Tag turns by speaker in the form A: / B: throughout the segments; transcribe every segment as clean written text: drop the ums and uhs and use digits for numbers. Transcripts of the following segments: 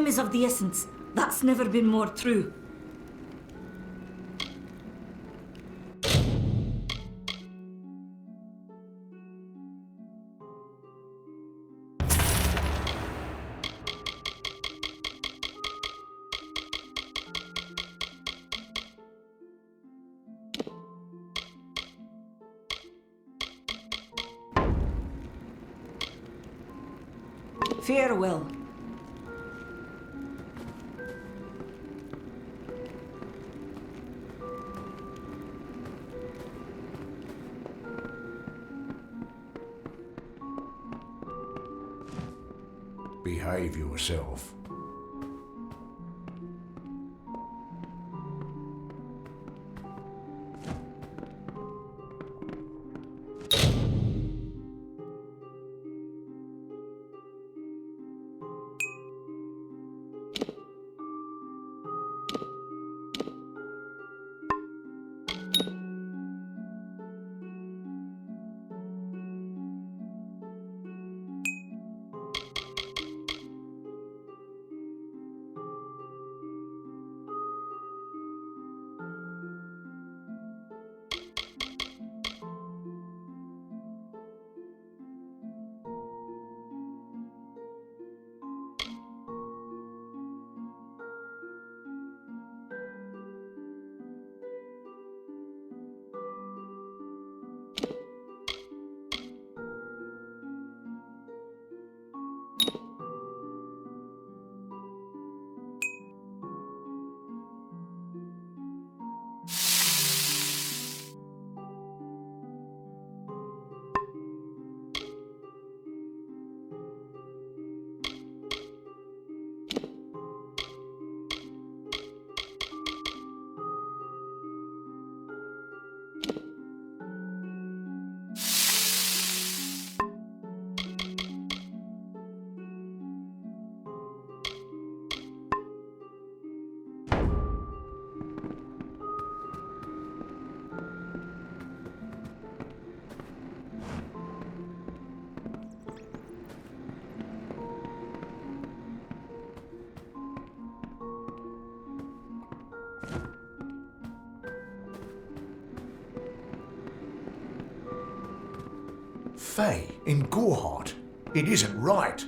A: Time is of the essence. That's never been more true. Farewell.
B: Behave yourself. Fae in Gorehart. It isn't right.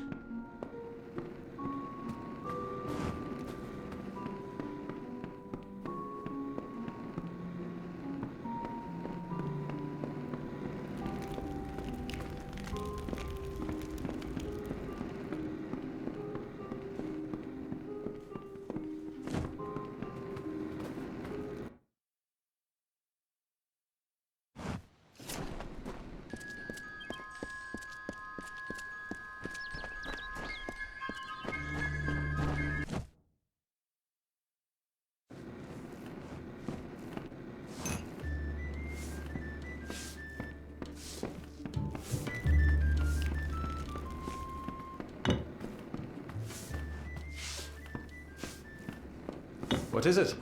C: What is it?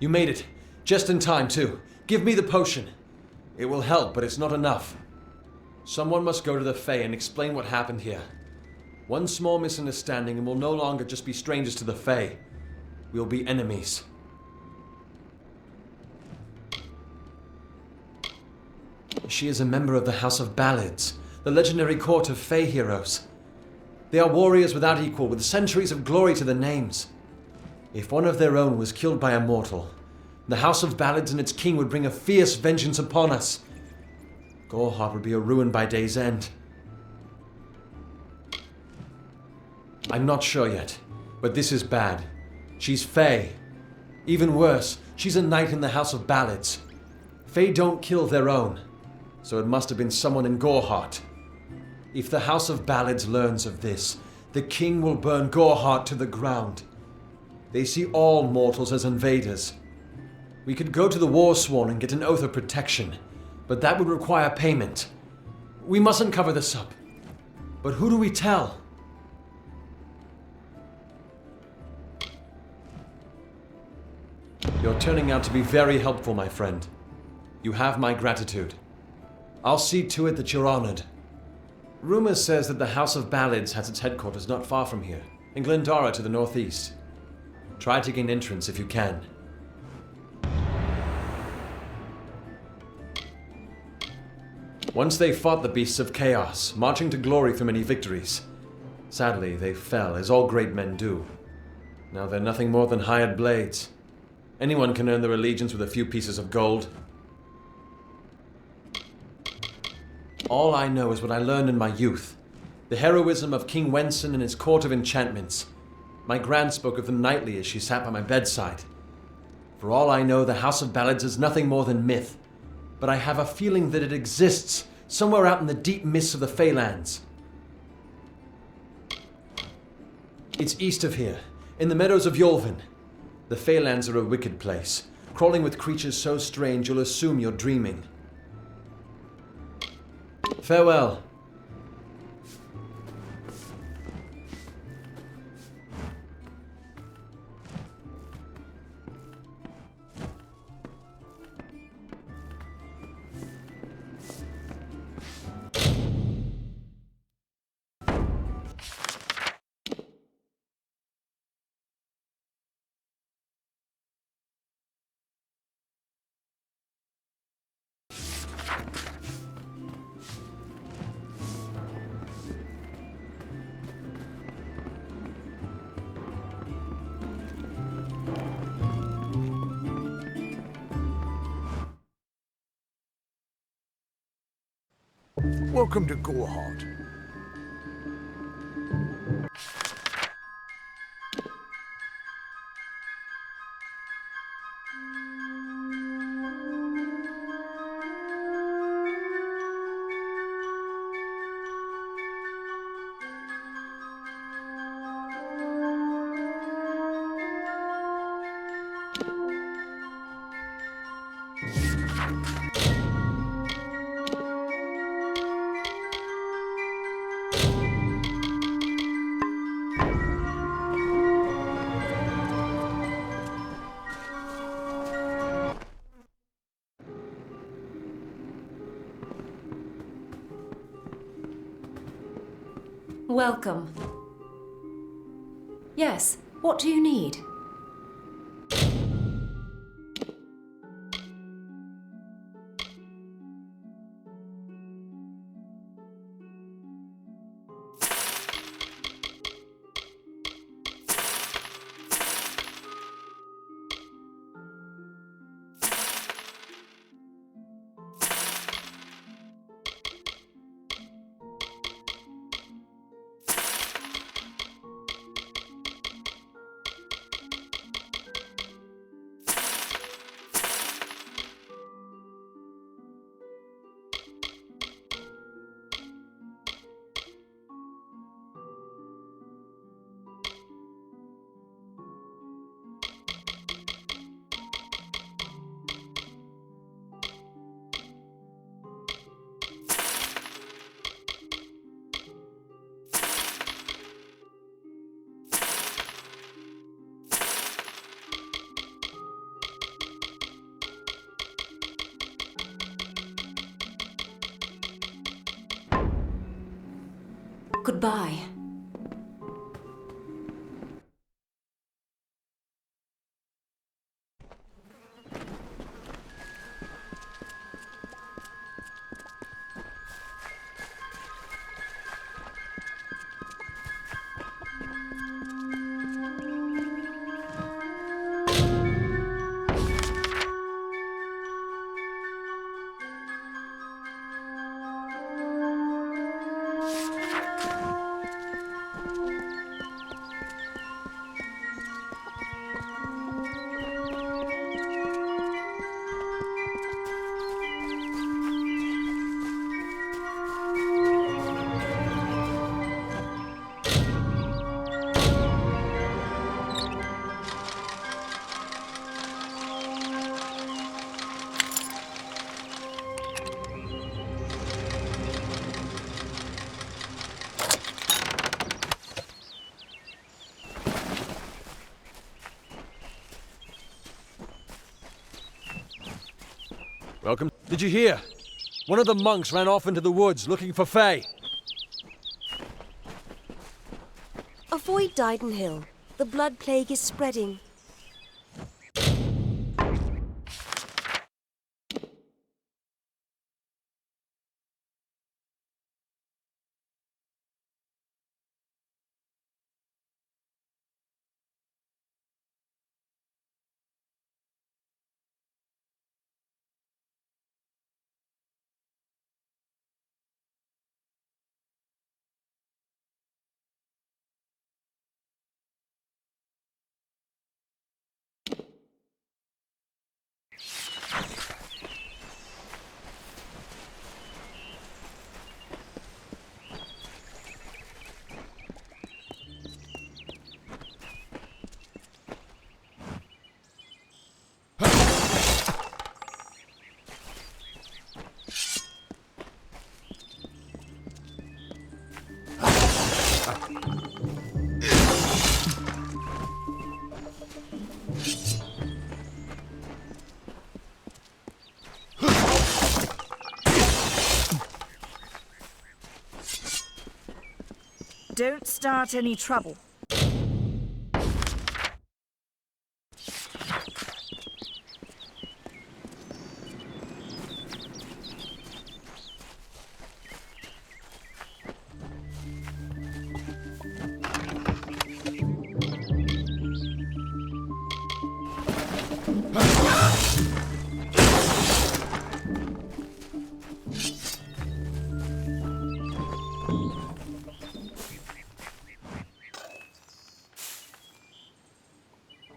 C: You made it. Just in time, too. Give me the potion. It will help, but it's not enough. Someone must go to the Fae and explain what happened here. One small misunderstanding and we'll no longer just be strangers to the Fae. We'll be enemies. She is a member of the House of Ballads, the legendary court of Fae heroes. They are warriors without equal, with centuries of glory to their names. If one of their own was killed by a mortal, the House of Ballads and its king would bring a fierce vengeance upon us. Gorehart would be a ruin by day's end. I'm not sure yet, but this is bad. She's Fae. Even worse, she's a knight in the House of Ballads. Fae don't kill their own, so it must have been someone in Gorehart. If the House of Ballads learns of this, the king will burn Gorehart to the ground. They see all mortals as invaders. We could go to the Warsworn and get an oath of protection, but that would require payment. We mustn't cover this up. But who do we tell? You're turning out to be very helpful, my friend. You have my gratitude. I'll see to it that you're honored. Rumor says that the House of Ballads has its headquarters not far from here, in Glendara to the northeast. Try to gain entrance if you can. Once they fought the beasts of chaos, marching to glory through many victories. Sadly, they fell, as all great men do. Now they're nothing more than hired blades. Anyone can earn their allegiance with a few pieces of gold. All I know is what I learned in my youth. The heroism of King Wenson and his court of enchantments. My gran spoke of them nightly as she sat by my bedside. For all I know, the House of Ballads is nothing more than myth. But I have a feeling that it exists somewhere out in the deep mists of the Feylands. It's east of here, in the meadows of Yolvin. The Feylands are a wicked place, crawling with creatures so strange you'll assume you're dreaming. Farewell.
B: Welcome to Gorhart.
D: Welcome. Yes, what do you need? Goodbye.
C: Welcome. Did you hear? One of the monks ran off into the woods looking for Faye.
E: Avoid Dyden Hill. The blood plague is spreading.
A: Don't start any trouble.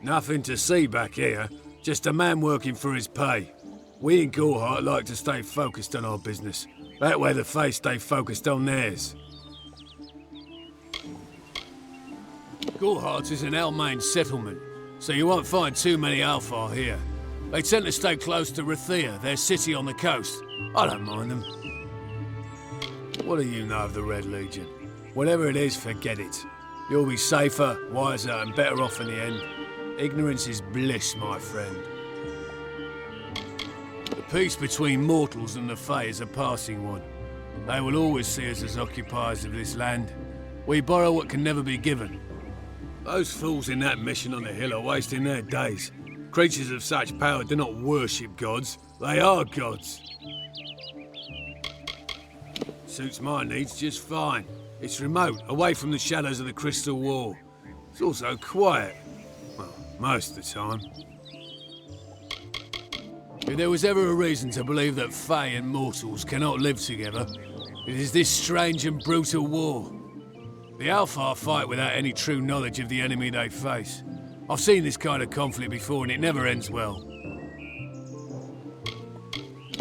F: Nothing to see back here, just a man working for his pay. We in Gorhart like to stay focused on our business. That way the Fae stay focused on theirs. Gorhart is an Almain settlement, so you won't find too many Alfar here. They tend to stay close to Rathea, their city on the coast. I don't mind them. What do you know of the Red Legion? Whatever it is, forget it. You'll be safer, wiser, and better off in the end. Ignorance is bliss, my friend. The peace between mortals and the Fae is a passing one. They will always see us as occupiers of this land. We borrow what can never be given. Those fools in that mission on the hill are wasting their days. Creatures of such power do not worship gods, they are gods. Suits my needs just fine. It's remote, away from the shadows of the Crystal Wall. It's also quiet. Well, most of the time. If there was ever a reason to believe that Fae and mortals cannot live together, it is this strange and brutal war. The Alfar fight without any true knowledge of the enemy they face. I've seen this kind of conflict before and it never ends well.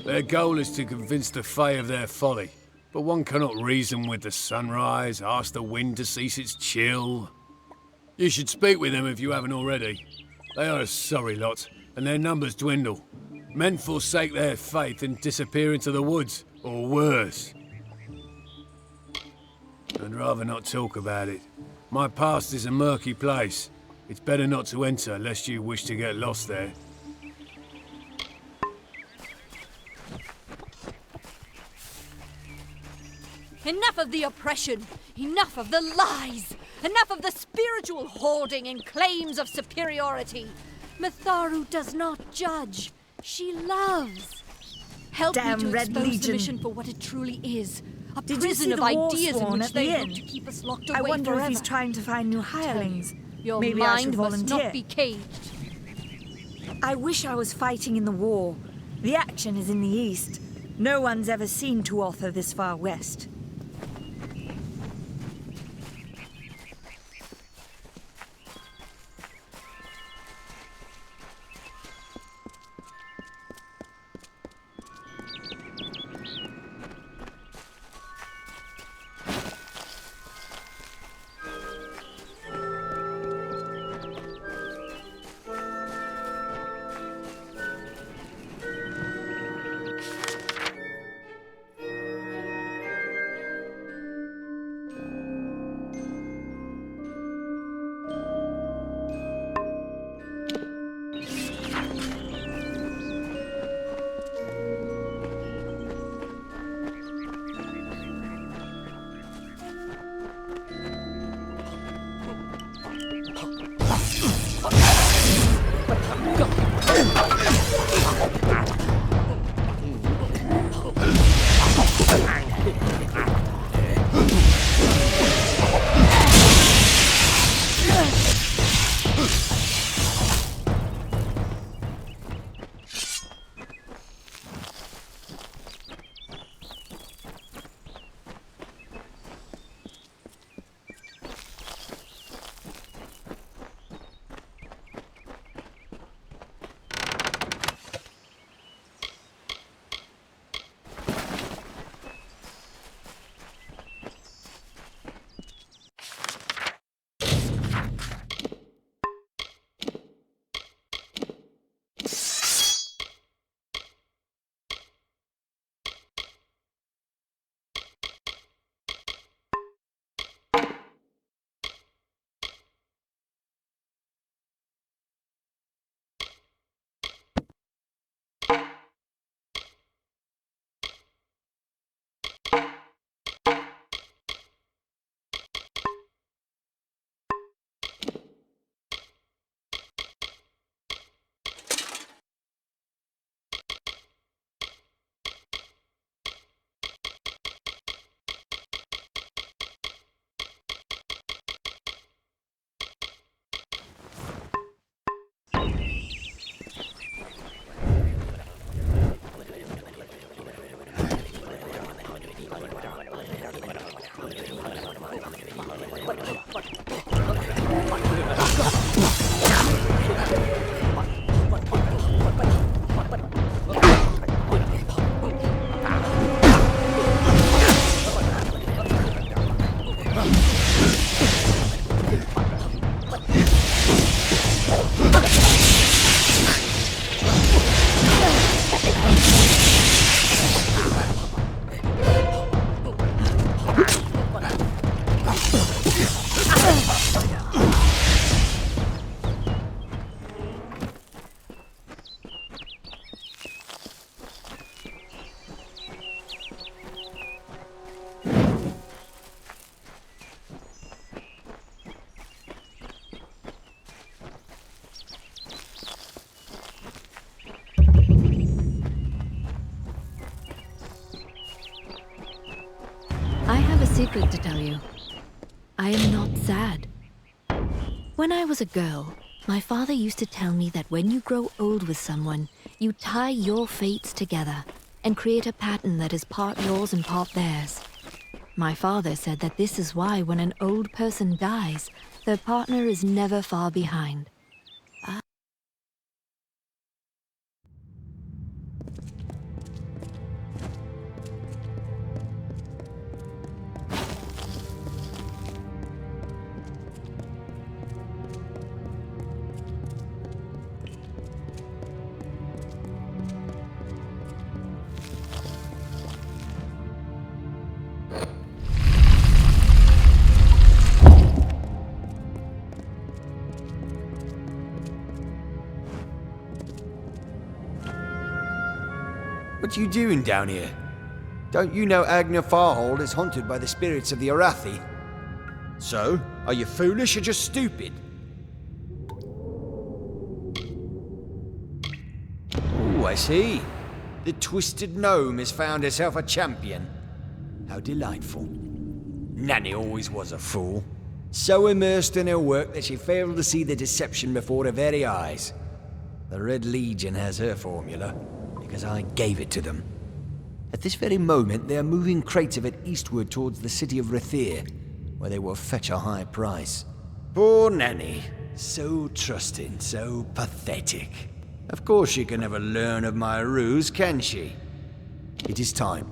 F: Their goal is to convince the Fae of their folly, but one cannot reason with the sunrise, ask the wind to cease its chill. You should speak with them if you haven't already. They are a sorry lot, and their numbers dwindle. Men forsake their faith and disappear into the woods, or worse. I'd rather not talk about it. My past is a murky place. It's better not to enter, lest you wish to get lost there.
G: Enough of the oppression! Enough of the lies! Enough of the spiritual hoarding and claims of superiority! Mitharu does not judge. She loves. Help
A: Damn
G: me to
A: Red
G: expose
A: Legion.
G: the mission for what it truly is. A
A: Did you
G: prison
A: see
G: of
A: the war
G: ideas in
A: sworn
G: which
A: at
G: they
A: the
G: hope
A: end?
G: to keep us locked
A: I
G: away
A: wonder
G: forever.
A: if he's trying to find new hirelings.
G: Your
A: Maybe I should
G: mind must
A: volunteer.
G: not be caged.
A: I wish I was fighting in the war. The action is in the east. No one's ever seen Tuatha this far west.
H: secret to tell you. I am not sad. When I was a girl, my father used to tell me that when you grow old with someone, you tie your fates together and create a pattern that is part yours and part theirs. My father said that this is why when an old person dies, their partner is never far behind.
I: What you doing down here? Don't you know Agna Farhold is haunted by the spirits of the Arathi? So, are you foolish or just stupid? Oh, I see. The twisted gnome has found herself a champion. How delightful. Nanny always was a fool. So immersed in her work that she failed to see the deception before her very eyes. The Red Legion has her formula, because I gave it to them. At this very moment, they are moving crates of it eastward towards the city of Rathir, where they will fetch a high price. Poor Nanny. So trusting, so pathetic. Of course she can never learn of my ruse, can she? It is time.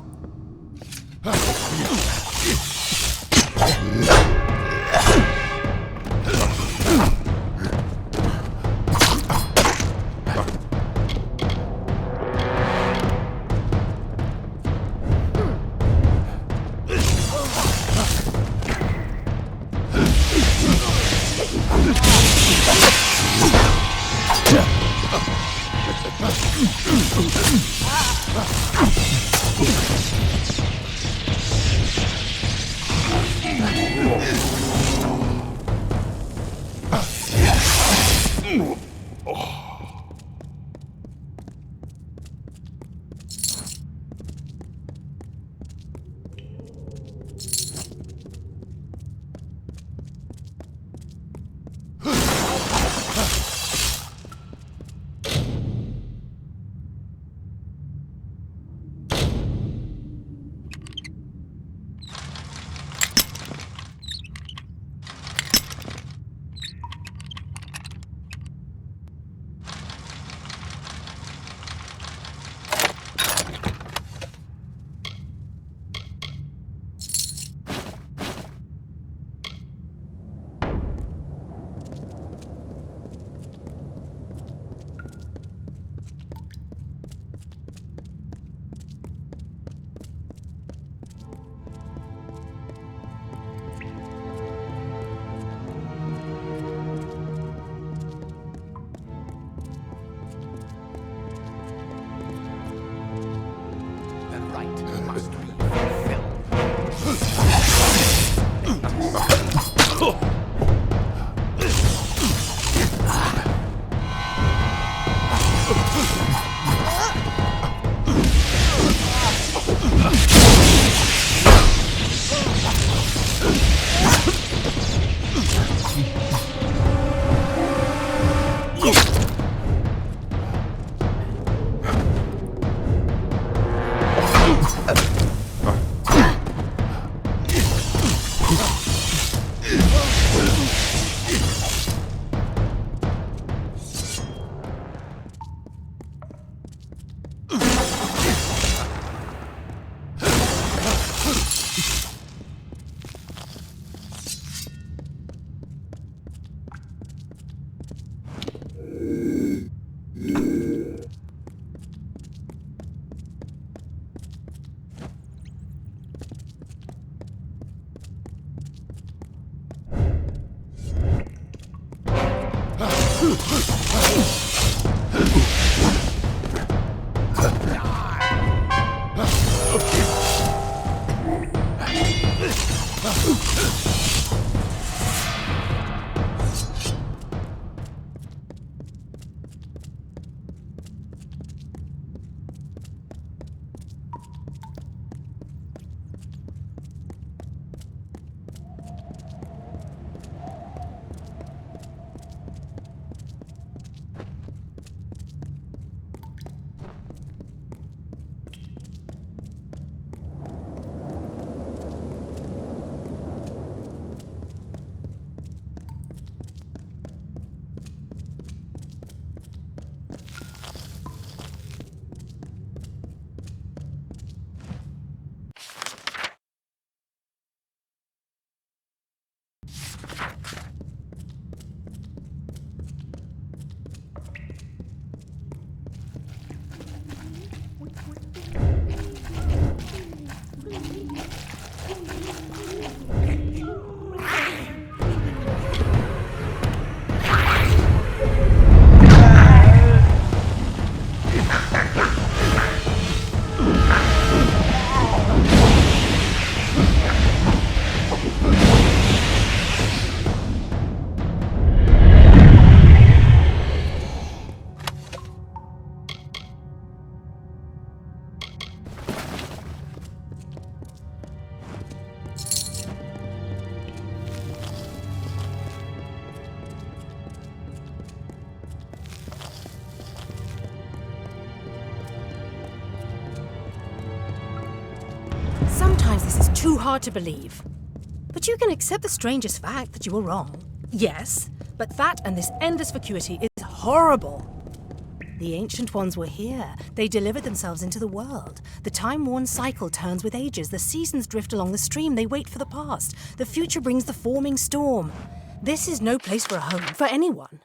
J: Sometimes this is too hard to believe. But you can accept the strangest fact that you were wrong. Yes, but that and this endless vacuity is horrible. The Ancient Ones were here. They delivered themselves into the world. The time-worn cycle turns with ages. The seasons drift along the stream. They wait for the past. The future brings the forming storm. This is no place for a home, for anyone.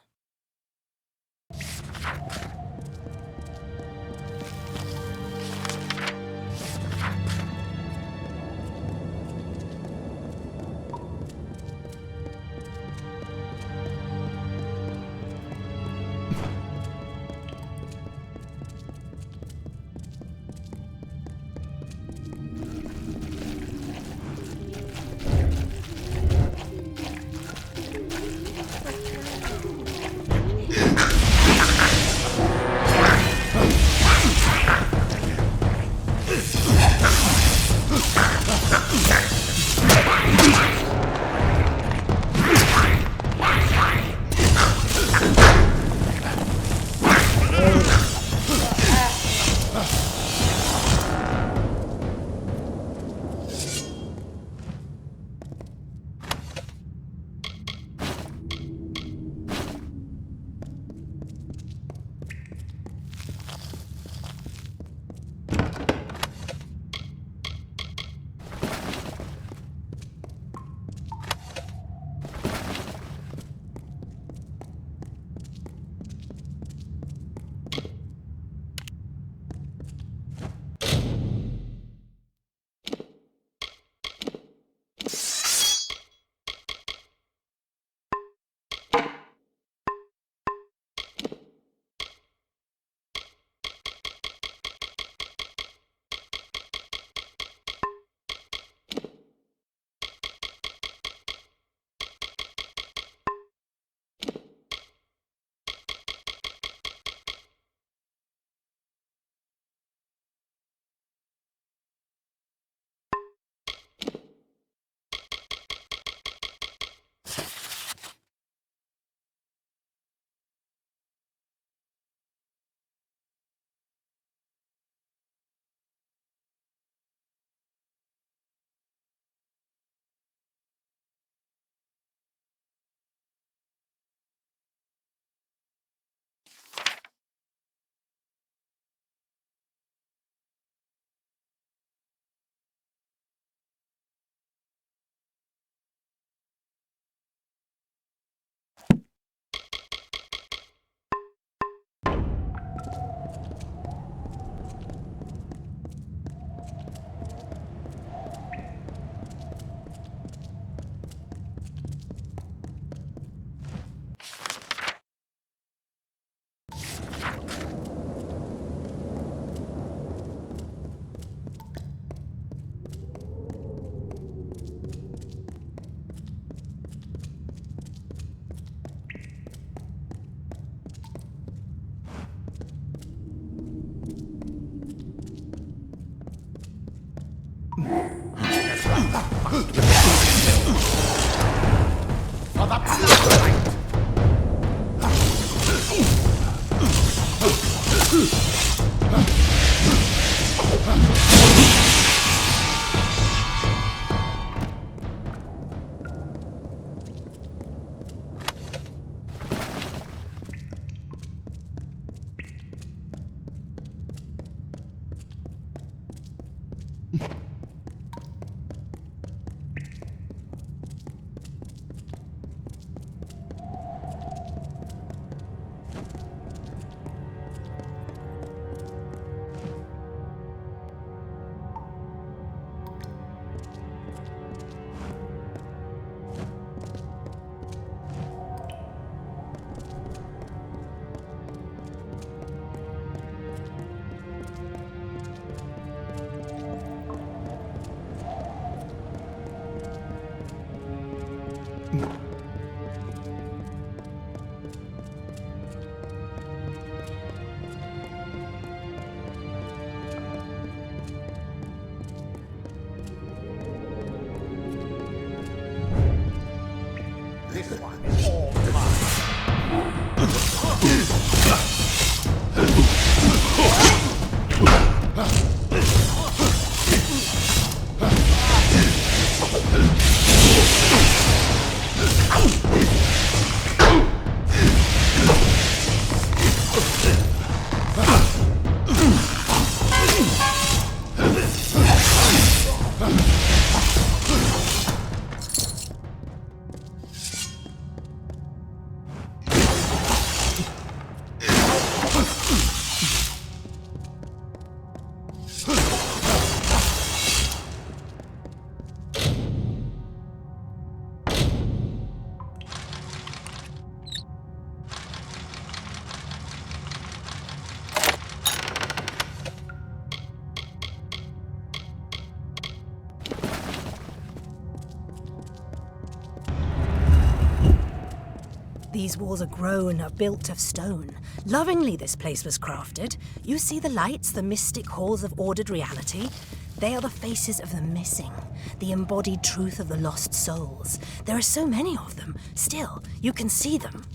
J: These walls are grown, are built of stone. Lovingly this place was crafted. You see the lights, the mystic halls of ordered reality? They are the faces of the missing, the embodied truth of the lost souls. There are so many of them. Still, you can see them.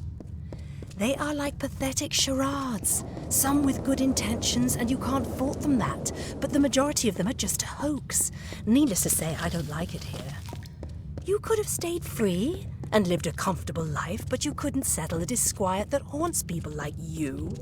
J: They are like pathetic charades, some with good intentions, and you can't fault them that, but the majority of them are just a hoax. Needless to say, I don't like it here. You could have stayed free and lived a comfortable life, but you couldn't settle the disquiet that haunts people like you.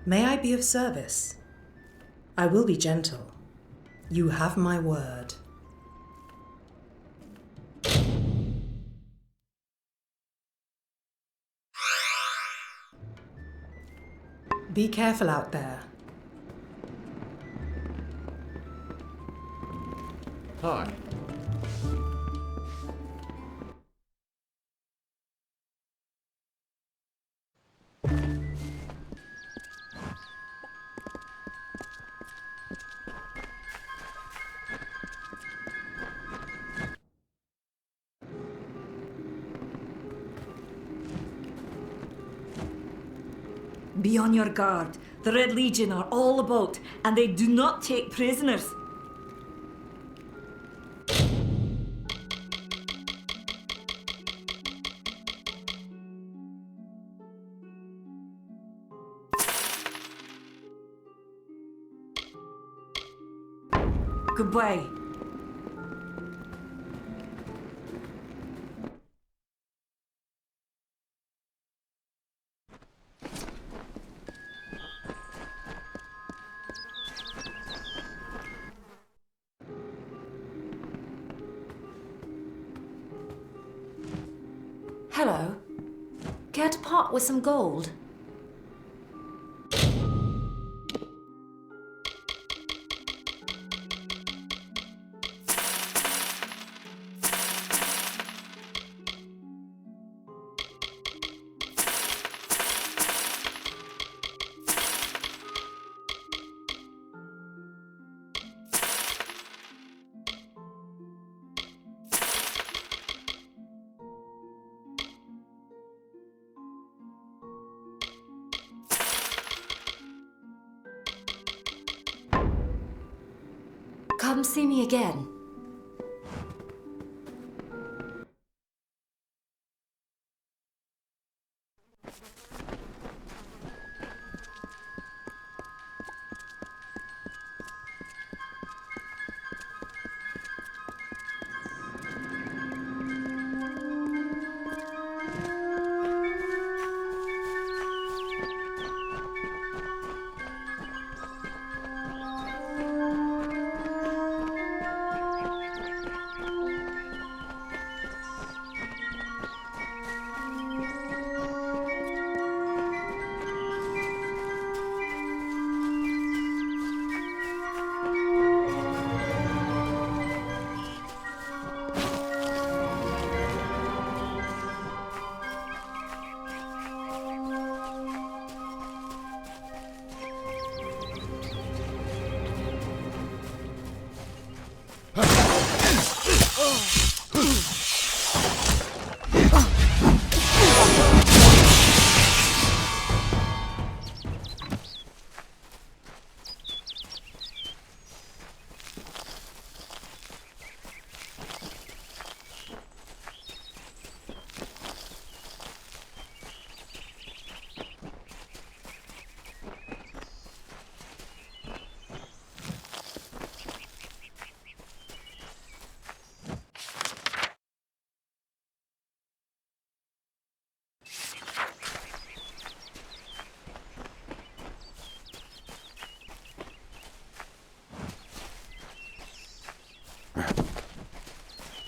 K: May I be of service? I will be gentle. You have my word. Be careful out there.
C: Hi.
A: Be on your guard. The Red Legion are all about, and they do not take prisoners. Goodbye.
D: Hello. Care to part with some gold? Come see me again.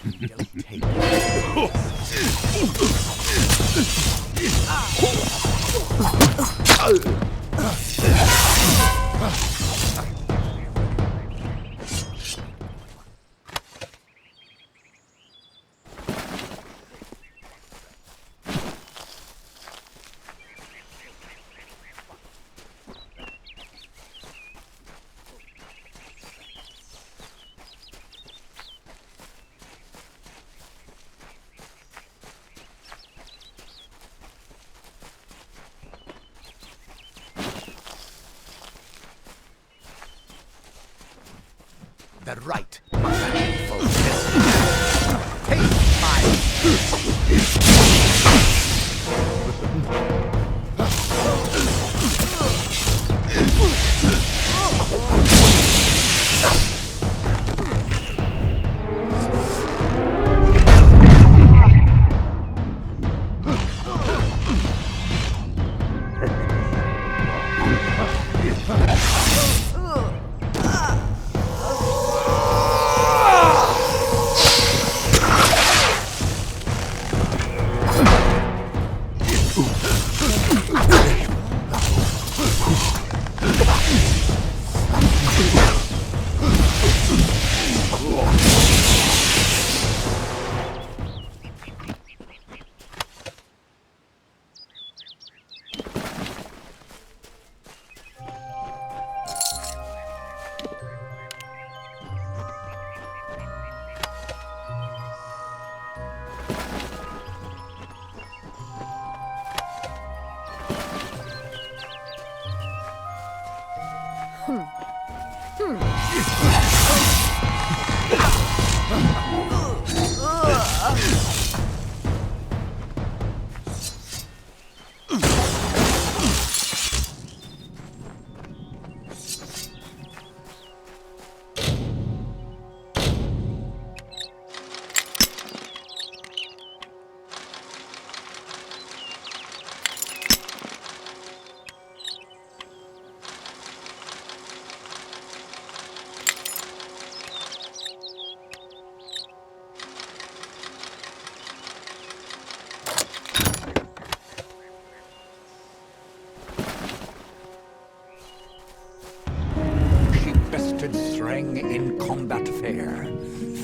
I: Don't take the right.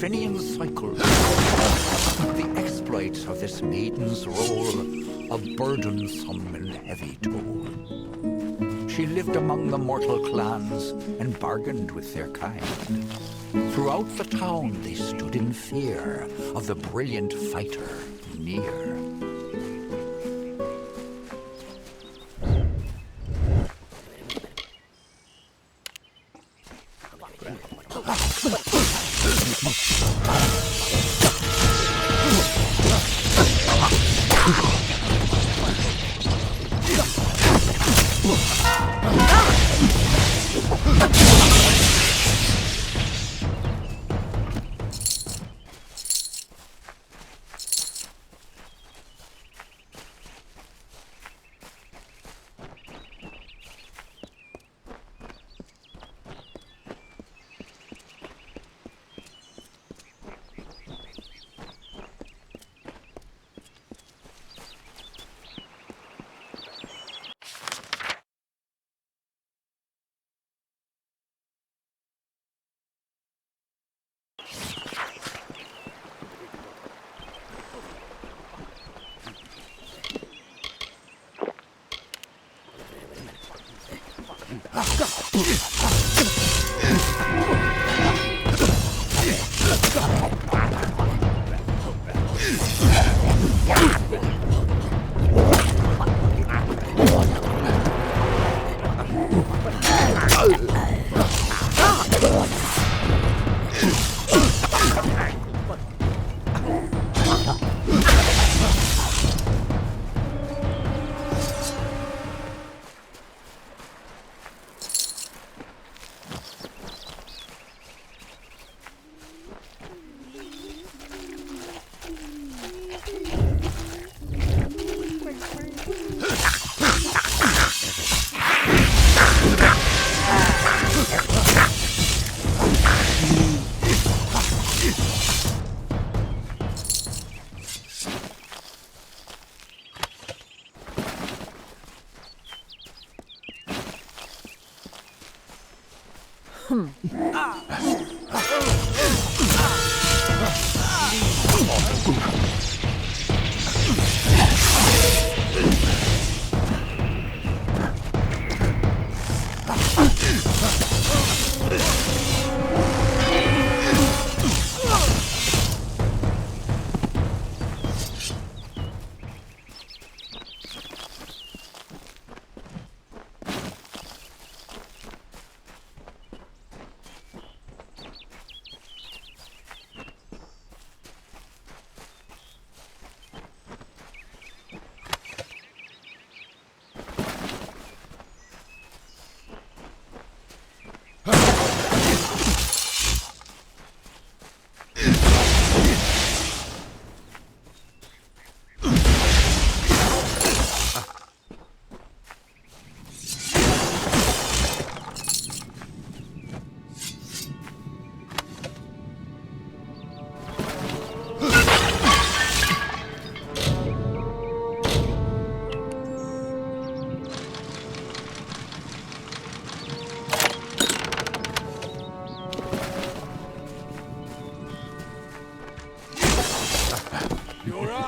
L: Finian cycle. The exploits of this maiden's role, a burdensome and heavy toll. She lived among the mortal clans and bargained with their kind. Throughout the town they stood in fear of the brilliant fighter near.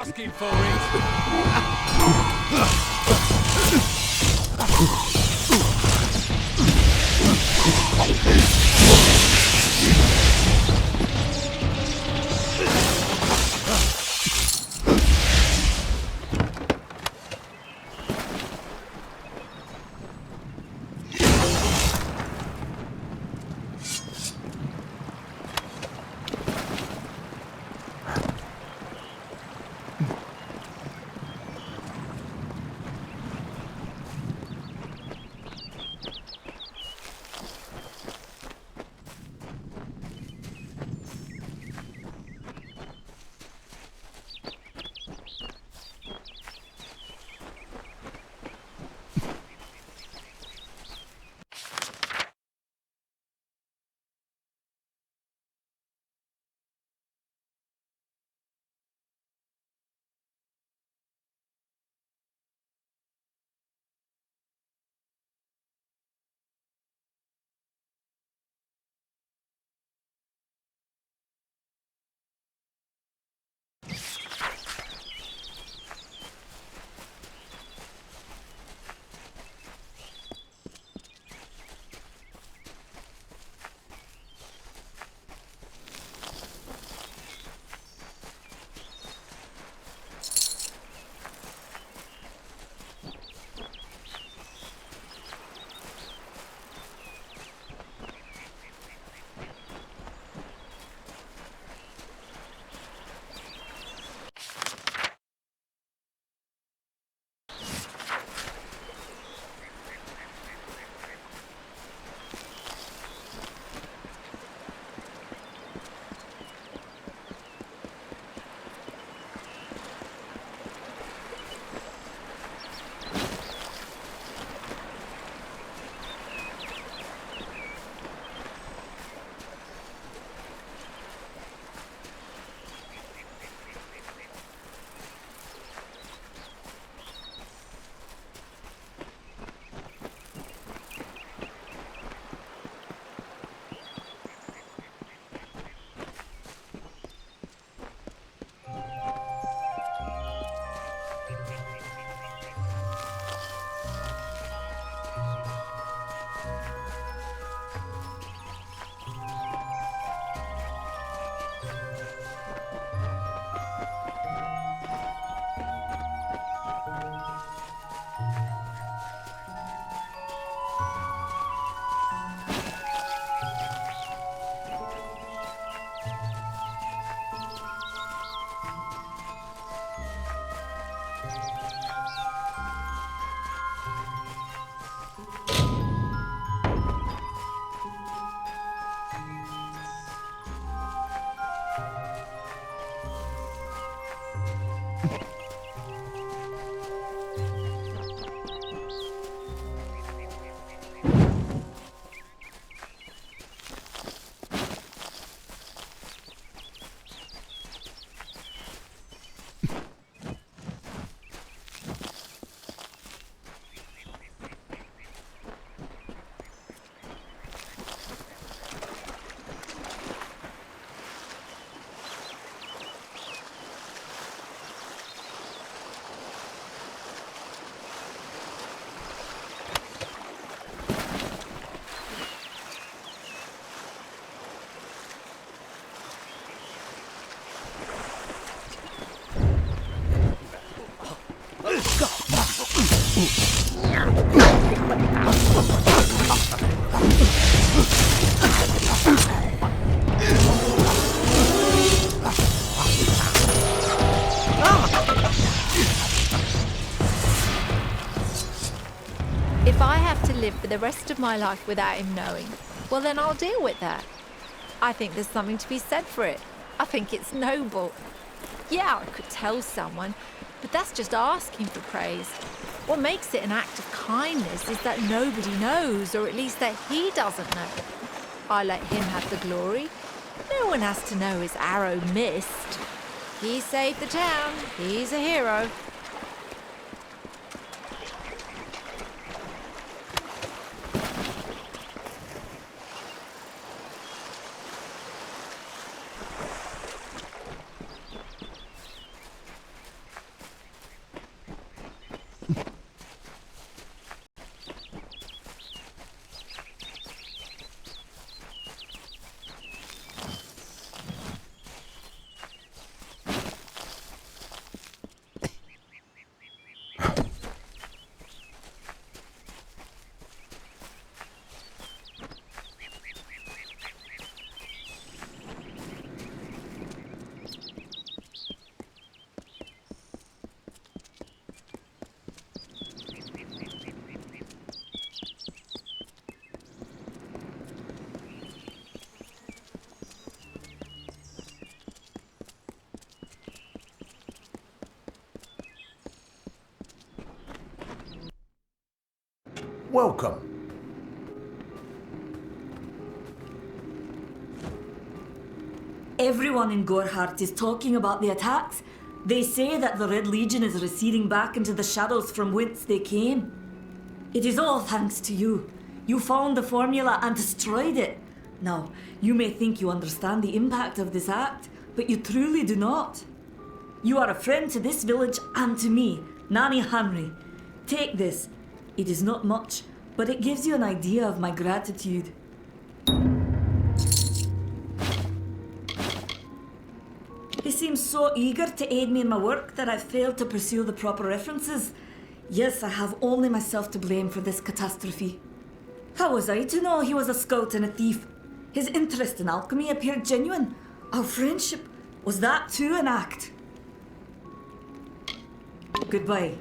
F: asking for it.
M: for the rest of my life without him knowing, well then I'll deal with that. I think there's something to be said for it. I think it's noble. Yeah, I could tell someone, but that's just asking for praise. What makes it an act of kindness is that nobody knows, or at least that he doesn't know. I let him have the glory. No one has to know his arrow missed. He saved the town. He's a hero.
B: Welcome.
A: Everyone in Gorhart is talking about the attacks. They say that the Red Legion is receding back into the shadows from whence they came. It is all thanks to you. You found the formula and destroyed it. Now, you may think you understand the impact of this act, but you truly do not. You are a friend to this village and to me, Nanny Henry. Take this. It is not much, but it gives you an idea of my gratitude. He seems so eager to aid me in my work that I've failed to pursue the proper references. Yes, I have only myself to blame for this catastrophe. How was I to know he was a scout and a thief? His interest in alchemy appeared genuine. Our friendship, was that too an act? Goodbye.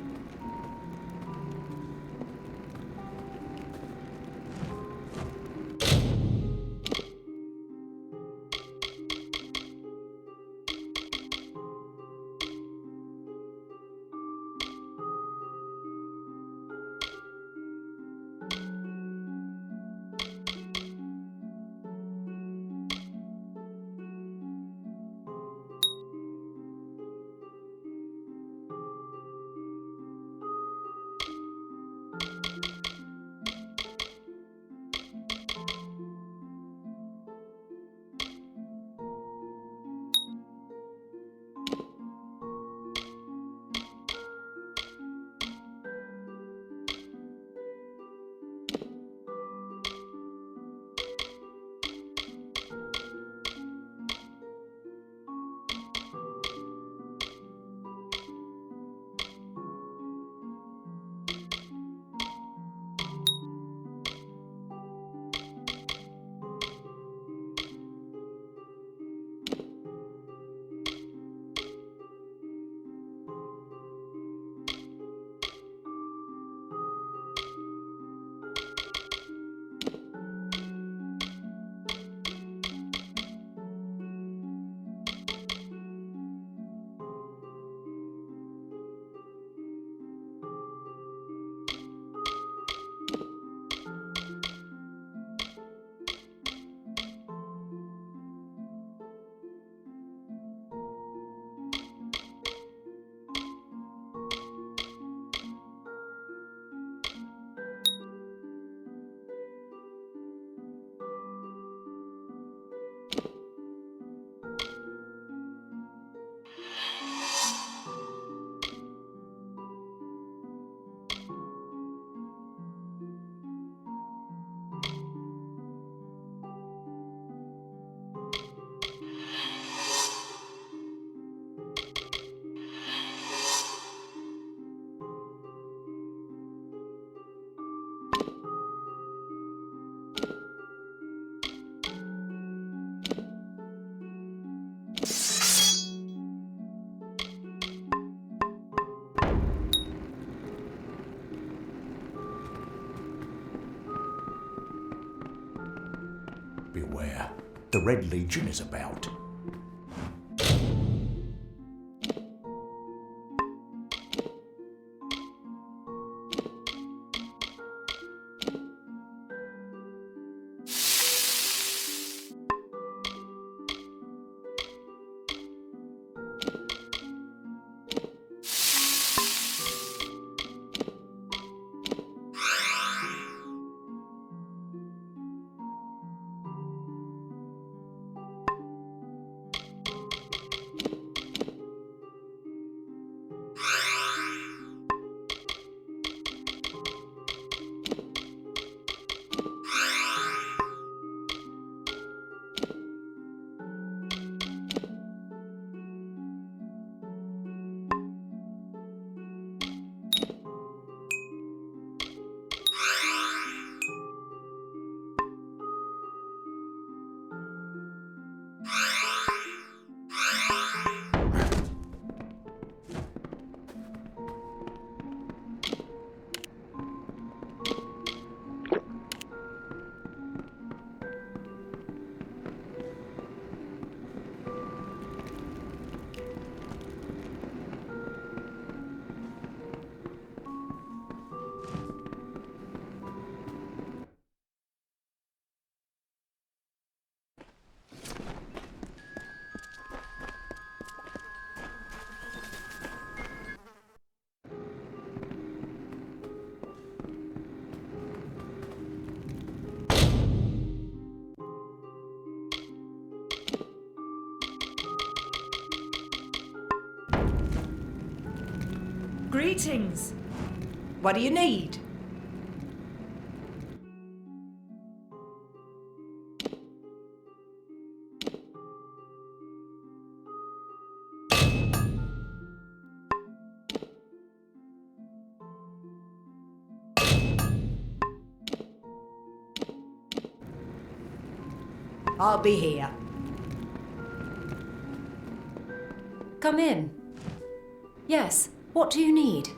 B: the Red Legion is about.
A: Greetings. What do you need? I'll be here.
D: Come in. Yes, what do you need?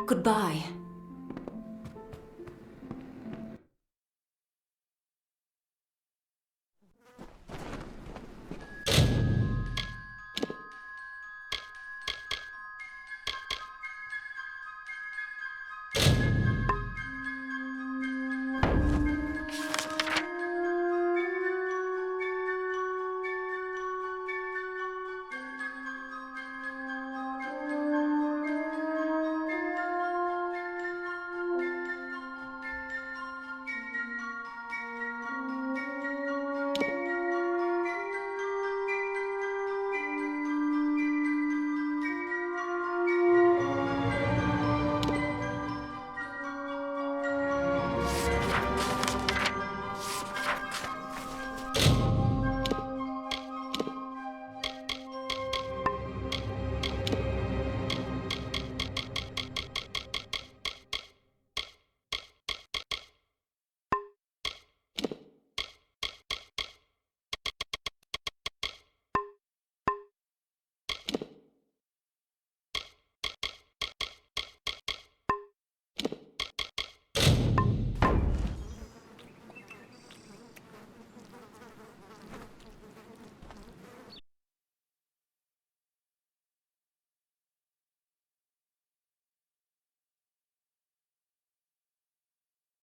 D: Goodbye.